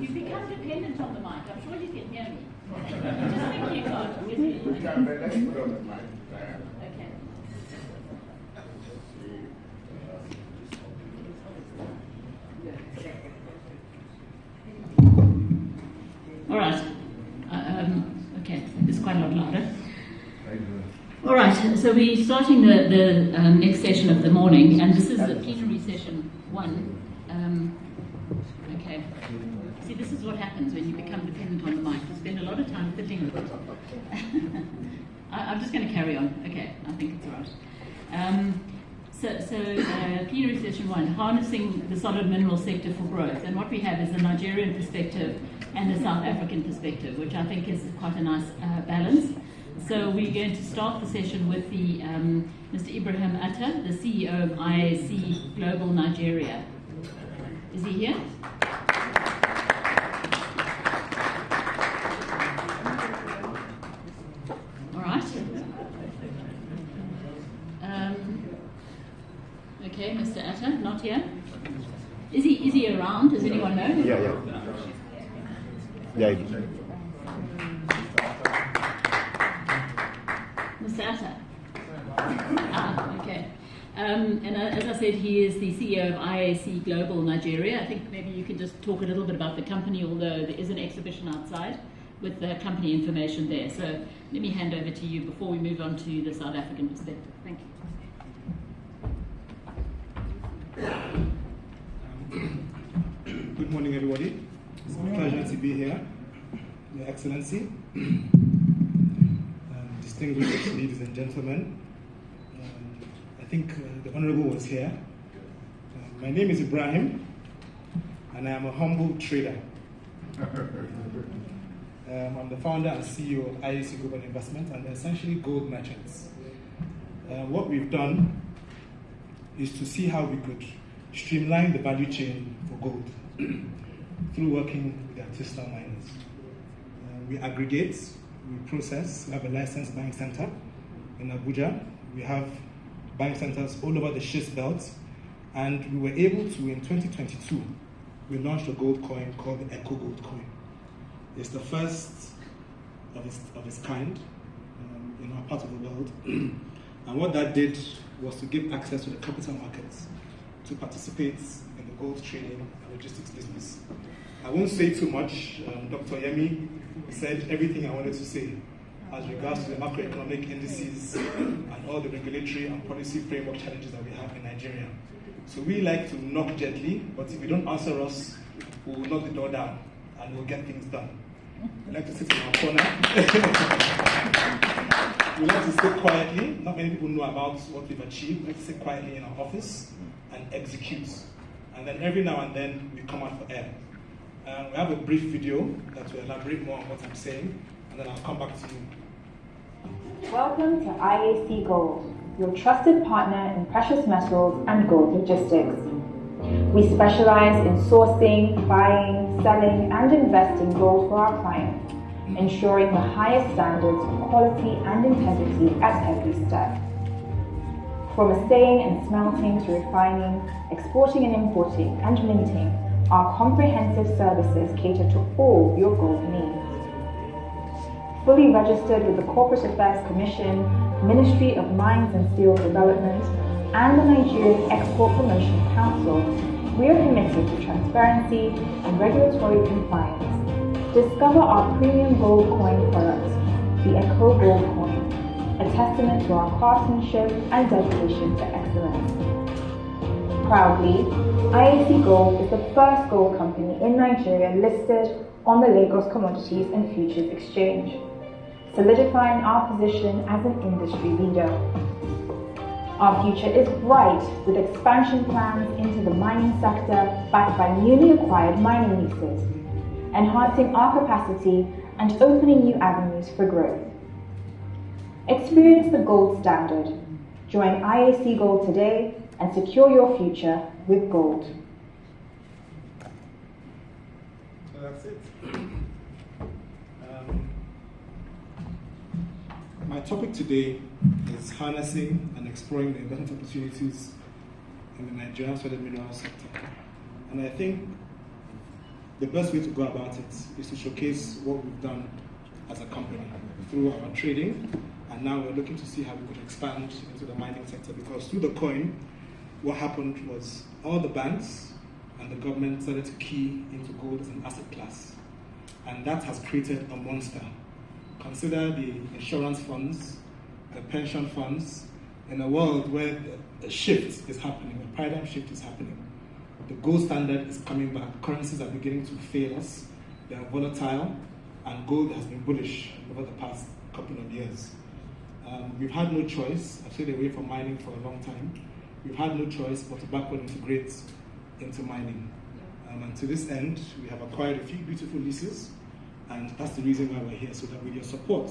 You become dependent on the mic. I'm sure you can hear me. Just think you can't. Let's put on the mic. Okay. All right. Okay, it's quite a lot louder. All right, so we're starting the next session of the morning, and this is the plenary session 1. Okay. See, this is what happens when you become dependent on the mic. You spend a lot of time fiddling with it. I'm just going to carry on. Okay, I think it's all right. Plenary session 1, harnessing the solid mineral sector for growth. And what we have is a Nigerian perspective and a South African perspective, which I think is quite a nice balance. So we're going to start the session with the Mr. Ibrahim Atta, the CEO of IAC Global Nigeria. Is he here? All right. Okay, Mr. Atta, not here. Is he around? Does anyone know? Yeah. Mr. Atta. Okay. And as I said, he is the CEO of IAC Global Nigeria. I think maybe you can just talk a little bit about the company, although there is an exhibition outside with the company information there. So let me hand over to you before we move on to the South African perspective. Thank you. Good morning, everybody. It's a pleasure to be here, Your Excellency, distinguished ladies and gentlemen. I think the Honorable was here. My name is Ibrahim, and I am a humble trader. I'm the founder and CEO of IAC Global Investment, and essentially gold merchants. What we've done is to see how we could streamline the value chain for gold through working with the artisanal miners. We aggregate, we process, we have a licensed buying center in Abuja. We have buying centers all over the schist belt, and we were able to, in 2022, we launched a gold coin called the Echo Gold Coin. It's the first of its kind in our part of the world. And what that did was to give access to the capital markets to participate in the gold trading and logistics business. I won't say too much. Dr. Yemi said everything I wanted to say as regards to the macroeconomic indices and all the regulatory and policy framework challenges that we have in Nigeria. So we like to knock gently, but if you don't answer us, we'll knock the door down and we'll get things done. We like to sit in our corner. We like to sit quietly. Not many people know about what we've achieved. We like to sit quietly in our office and execute. And then every now and then we come out for air. We have a brief video that will elaborate more on what I'm saying, and then I'll come back to you. Welcome to IAC Gold, your trusted partner in precious metals and gold logistics. We specialize in sourcing, buying, selling, and investing gold for our clients, ensuring the highest standards of quality and integrity at every step. From assaying and smelting to refining, exporting and importing, and minting, our comprehensive services cater to all your gold needs. Fully registered with the Corporate Affairs Commission, Ministry of Mines and Steel Development, and the Nigerian Export Promotion Council, we are committed to transparency and regulatory compliance. Discover our premium gold coin product, the Echo Gold Coin, a testament to our craftsmanship and dedication to excellence. Proudly, IAC Gold is the first gold company in Nigeria listed on the Lagos Commodities and Futures Exchange, solidifying our position as an industry leader. Our future is bright with expansion plans into the mining sector backed by newly acquired mining leases, enhancing our capacity and opening new avenues for growth. Experience the gold standard. Join IAC Gold today and secure your future with gold. So that's it. My topic today is harnessing and exploring the investment opportunities in the Nigerian solid mineral sector. And I think the best way to go about it is to showcase what we've done as a company through our trading, and now we're looking to see how we could expand into the mining sector, because through the coin, what happened was all the banks and the government started to key into gold as an asset class, and that has created a monster. Consider the insurance funds, the pension funds, in a world where a shift is happening, a paradigm shift is happening. The gold standard is coming back, currencies are beginning to fail us, they are volatile, and gold has been bullish over the past couple of years. We've had no choice. I've stayed away from mining for a long time. We've had no choice but to backward integrate into mining. And to this end, we have acquired a few beautiful leases, and that's the reason why we're here, so that with your support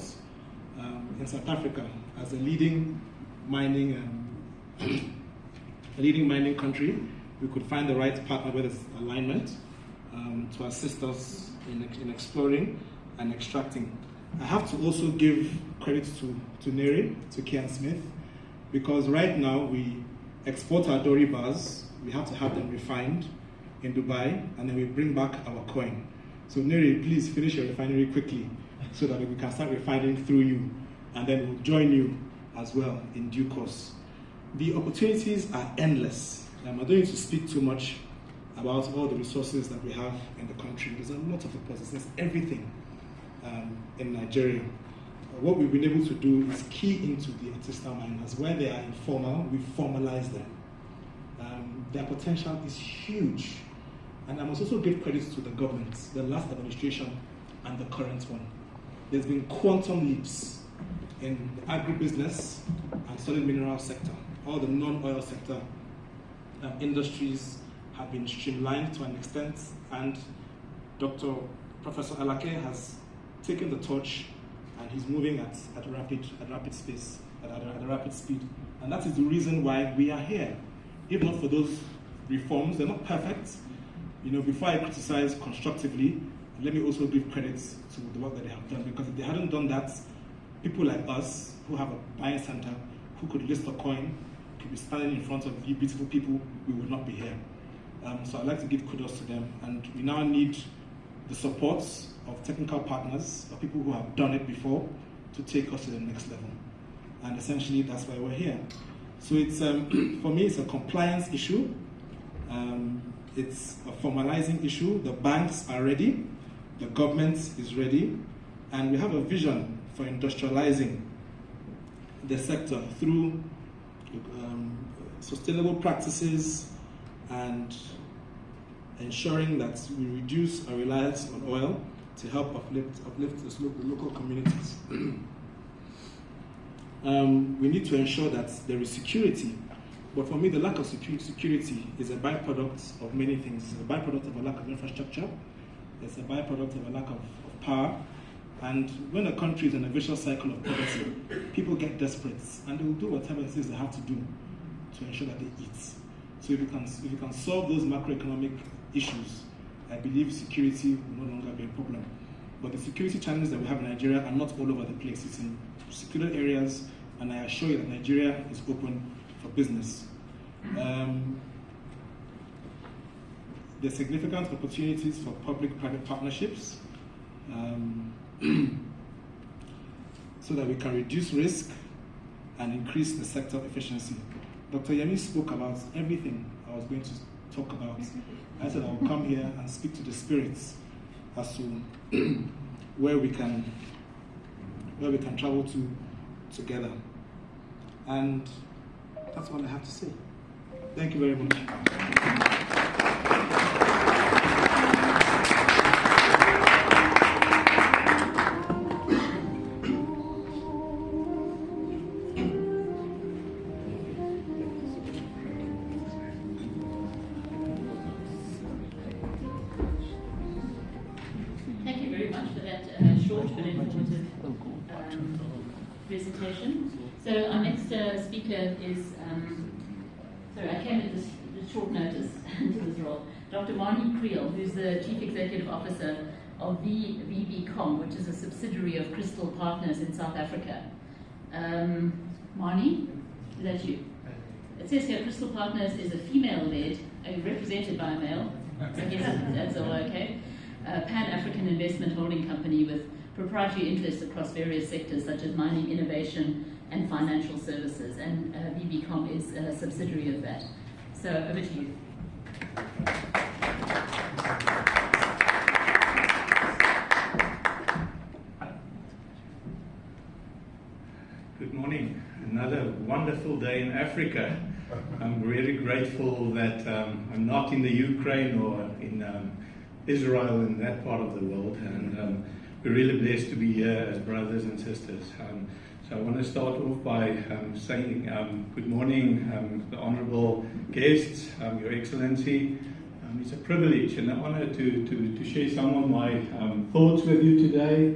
in South Africa, as a leading mining country, we could find the right partner with this alignment to assist us in exploring and extracting. I have to also give credit to Neri, to Kian Smith, because right now we export our Dory bars, we have to have them refined in Dubai, and then we bring back our coin. So Neri, please finish your refinery quickly so that we can start refining through you, and then we'll join you as well in due course. The opportunities are endless. I don't need to speak too much about all the resources that we have in the country. There's a lot of deposits, there's everything in Nigeria. What we've been able to do is key into the artisanal miners. Where they are informal, we formalize them. Their potential is huge. And I must also give credit to the government, the last administration and the current one. There's been quantum leaps in the agribusiness and solid mineral sector. All the non-oil sector industries have been streamlined to an extent, and Professor Alake has taken the torch, and he's moving at a rapid speed. And that is the reason why we are here. If not for those reforms, they're not perfect. You know, before I criticize constructively, let me also give credit to the work that they have done, because if they hadn't done that, people like us who have a buying center, who could list a coin, could be standing in front of you beautiful people, we would not be here. So I'd like to give kudos to them, and we now need the support of technical partners, of people who have done it before, to take us to the next level. And essentially, that's why we're here. So it's, for me, it's a compliance issue. It's a formalizing issue. The banks are ready, the government is ready, and we have a vision for industrializing the sector through sustainable practices and ensuring that we reduce our reliance on oil to help uplift the local communities. We need to ensure that there is security, but for me the lack of security is a byproduct of many things. It's a byproduct of a lack of infrastructure, it's a byproduct of a lack of power, and when a country is in a vicious cycle of poverty, people get desperate and they will do whatever it is they have to do to ensure that they eat. So if you can solve those macroeconomic issues, I believe security will no longer be a problem. But the security challenges that we have in Nigeria are not all over the place. It's in secluded areas, and I assure you that Nigeria is open for business. There's significant opportunities for public-private partnerships so that we can reduce risk and increase the sector efficiency. Dr. Yemi spoke about everything I was going to talk about. I said I will come here and speak to the spirits as to where we can travel to together. And that's all I have to say. Thank you very much. Thank you very much for that short but informative presentation. So our next speaker is, sorry, I came at this short notice into this role, Dr. Marnie Creel, who's the Chief Executive Officer of VBCom, which is a subsidiary of Crystal Partners in South Africa. Marnie, is that you? It says here Crystal Partners is a female-led, represented by a male. I guess that's all okay. African investment holding company with proprietary interests across various sectors such as mining, innovation, and financial services. And VBCom is a subsidiary of that. So over to you. Good morning. Another wonderful day in Africa. I'm really grateful that I'm not in the Ukraine or in Israel, in that part of the world, and we're really blessed to be here as brothers and sisters. So I want to start off by saying good morning, the honourable guests, Your Excellency. It's a privilege and an honour to share some of my thoughts with you today.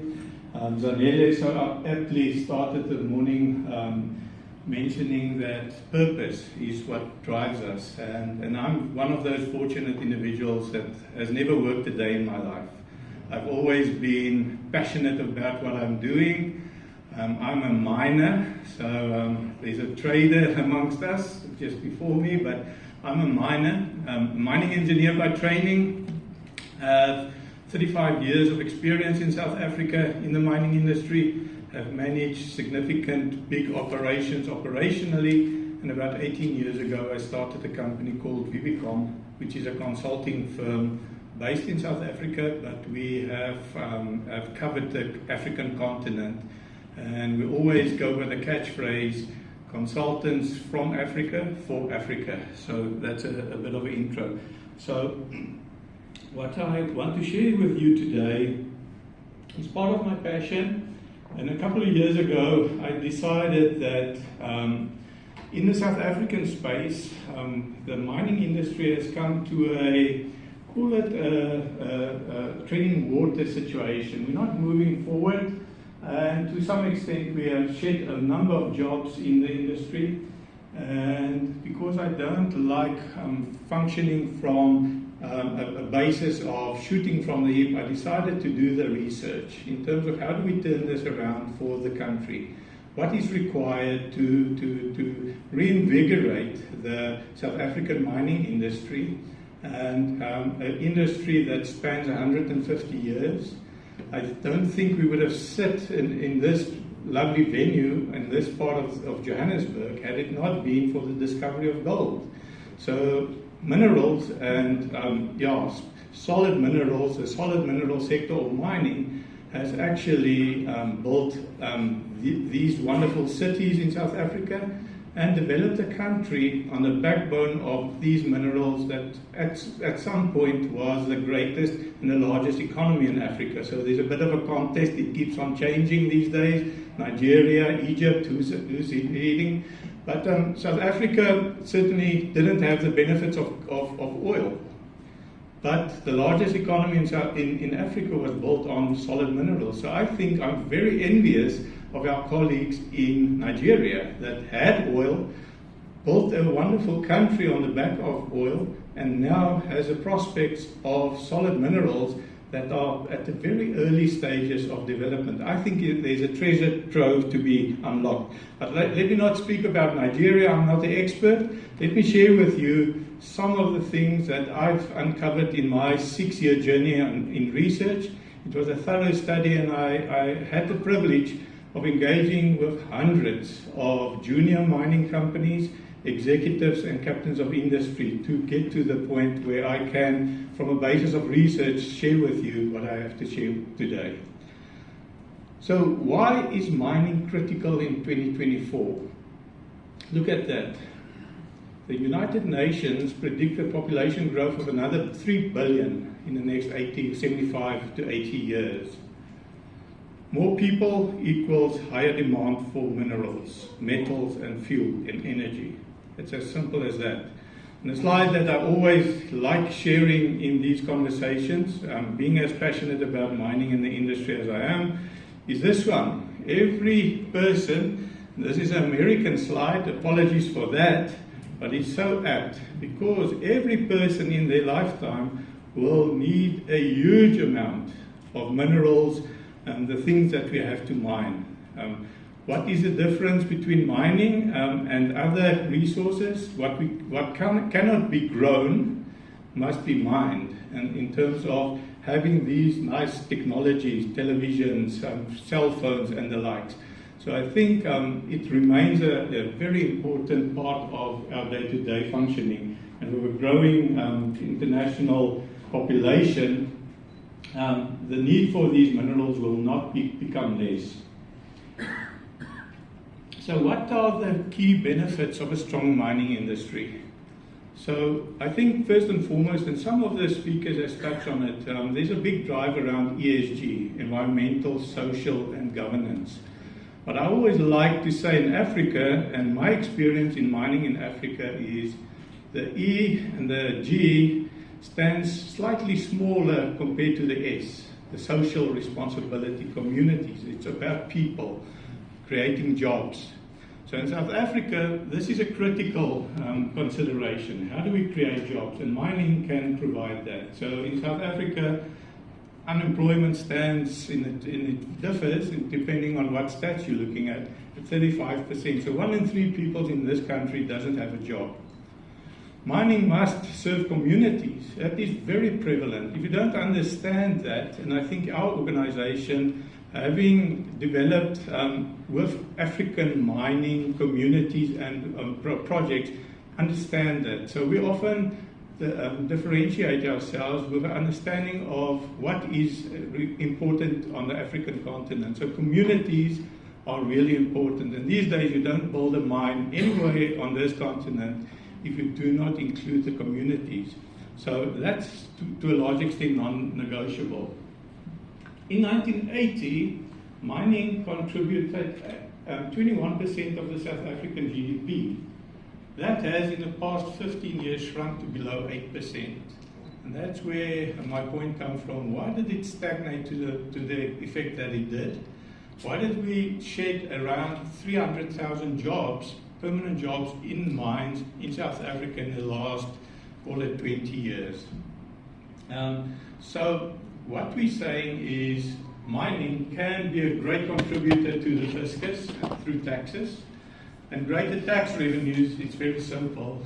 Zanele so aptly started the morning mentioning that purpose is what drives us, and I'm one of those fortunate individuals that has never worked a day in my life. I've always been passionate about what I'm doing. I'm a miner, so there's a trader amongst us just before me, but I'm a miner, mining engineer by training. 35 years of experience in South Africa in the mining industry. Have managed significant big operations operationally, and about 18 years ago I started a company called VBCom, which is a consulting firm based in South Africa, but we have covered the African continent, and we always go with the catchphrase, consultants from Africa for Africa. So that's a bit of an intro. So what I want to share with you today is part of my passion. And a couple of years ago, I decided that in the South African space, the mining industry has come to a treading water situation. We're not moving forward, and to some extent we have shed a number of jobs in the industry. And because I don't like functioning from a basis of shooting from the hip, I decided to do the research in terms of how do we turn this around for the country. What is required to reinvigorate the South African mining industry, and an industry that spans 150 years. I don't think we would have sat in this lovely venue in this part of Johannesburg had it not been for the discovery of gold. So minerals and solid minerals, the solid mineral sector of mining has actually built these wonderful cities in South Africa and developed a country on the backbone of these minerals that at some point was the greatest and the largest economy in Africa. So there's a bit of a contest, it keeps on changing these days. Nigeria, Egypt, who's leading? But South Africa certainly didn't have the benefits of oil. But the largest economy in Africa was built on solid minerals. So I think I'm very envious of our colleagues in Nigeria that had oil, built a wonderful country on the back of oil, and now has the prospects of solid minerals that are at the very early stages of development. I think there's a treasure trove to be unlocked. But let me not speak about Nigeria, I'm not the expert. Let me share with you some of the things that I've uncovered in my 6-year journey in research. It was a thorough study, and I had the privilege of engaging with hundreds of junior mining companies, executives and captains of industry to get to the point where I can, from a basis of research, share with you what I have to share today. So why is mining critical in 2024? Look at that. The United Nations predict a population growth of another 3 billion in the next 75 to 80 years. More people equals higher demand for minerals, metals and fuel and energy. It's as simple as that. And the slide that I always like sharing in these conversations, being as passionate about mining in the industry as I am, is this one. Every person, this is an American slide, apologies for that, but it's so apt because every person in their lifetime will need a huge amount of minerals and the things that we have to mine. What is the difference between mining and other resources? What cannot be grown must be mined, and in terms of having these nice technologies, televisions, cell phones and the likes. So I think it remains a very important part of our day-to-day functioning. And with a growing international population, the need for these minerals will not become less. So what are the key benefits of a strong mining industry? So I think first and foremost, and some of the speakers have touched on it, there's a big drive around ESG, environmental, social and governance. But I always like to say in Africa, and my experience in mining in Africa is the E and the G stands slightly smaller compared to the S, the social responsibility, communities. It's about people creating jobs. So in South Africa, this is a critical consideration. How do we create jobs? And mining can provide that. So in South Africa, unemployment stands, it differs depending on what stats you're looking at 35%. So 1 in 3 people in this country doesn't have a job. Mining must serve communities. That is very prevalent. If you don't understand that, and I think our organization, having developed with African mining communities and projects, understand that. So we often differentiate ourselves with an understanding of what is important on the African continent. So communities are really important. And these days you don't build a mine anywhere on this continent if you do not include the communities. So that's to a large extent non-negotiable. In 1980, mining contributed 21% of the South African GDP. That has, in the past 15 years, shrunk to below 8%. And that's where my point comes from. Why did it stagnate to the effect that it did? Why did we shed around 300,000 jobs, permanent jobs in mines in South Africa in the last, call it 20 years? So what we're saying is mining can be a great contributor to the fiscus through taxes. And greater tax revenues, it's very simple,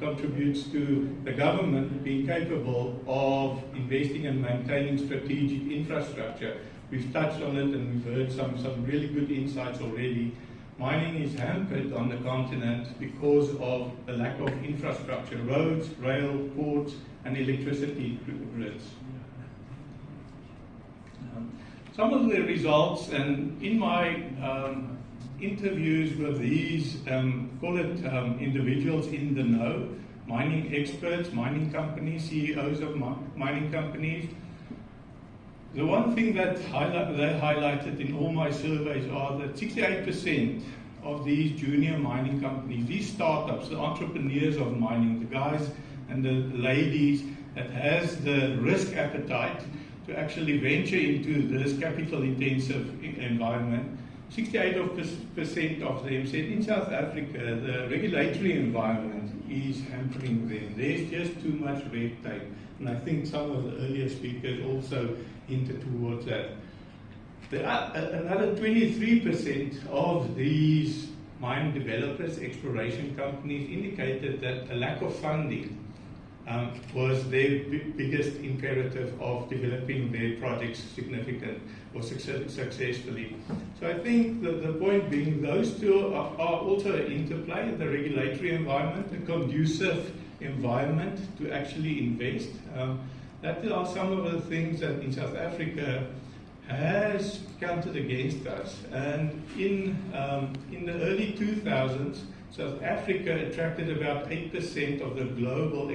contributes to the government being capable of investing and maintaining strategic infrastructure. We've touched on it and we've heard some really good insights already. Mining is hampered on the continent because of the lack of infrastructure, roads, rail, ports, and electricity grids. Some of the results, and in my interviews with these, call it individuals in the know, mining experts, mining companies, CEOs of mining companies, the one thing that they highlighted in all my surveys are that 68% of these junior mining companies, these startups, the entrepreneurs of mining, the guys and the ladies that has the risk appetite to actually venture into this capital-intensive environment, 68% of them said in South Africa the regulatory environment is hampering them. There's just too much red tape. And I think some of the earlier speakers also hinted towards that. Another 23% of these mine developers, exploration companies, indicated that a lack of funding was their biggest imperative of developing their projects significant or successfully. So I think the point being those two are also an interplay, the regulatory environment, a conducive environment to actually invest. That are some of the things that in South Africa has counted against us. And in the early 2000s, South Africa attracted about 8% of the global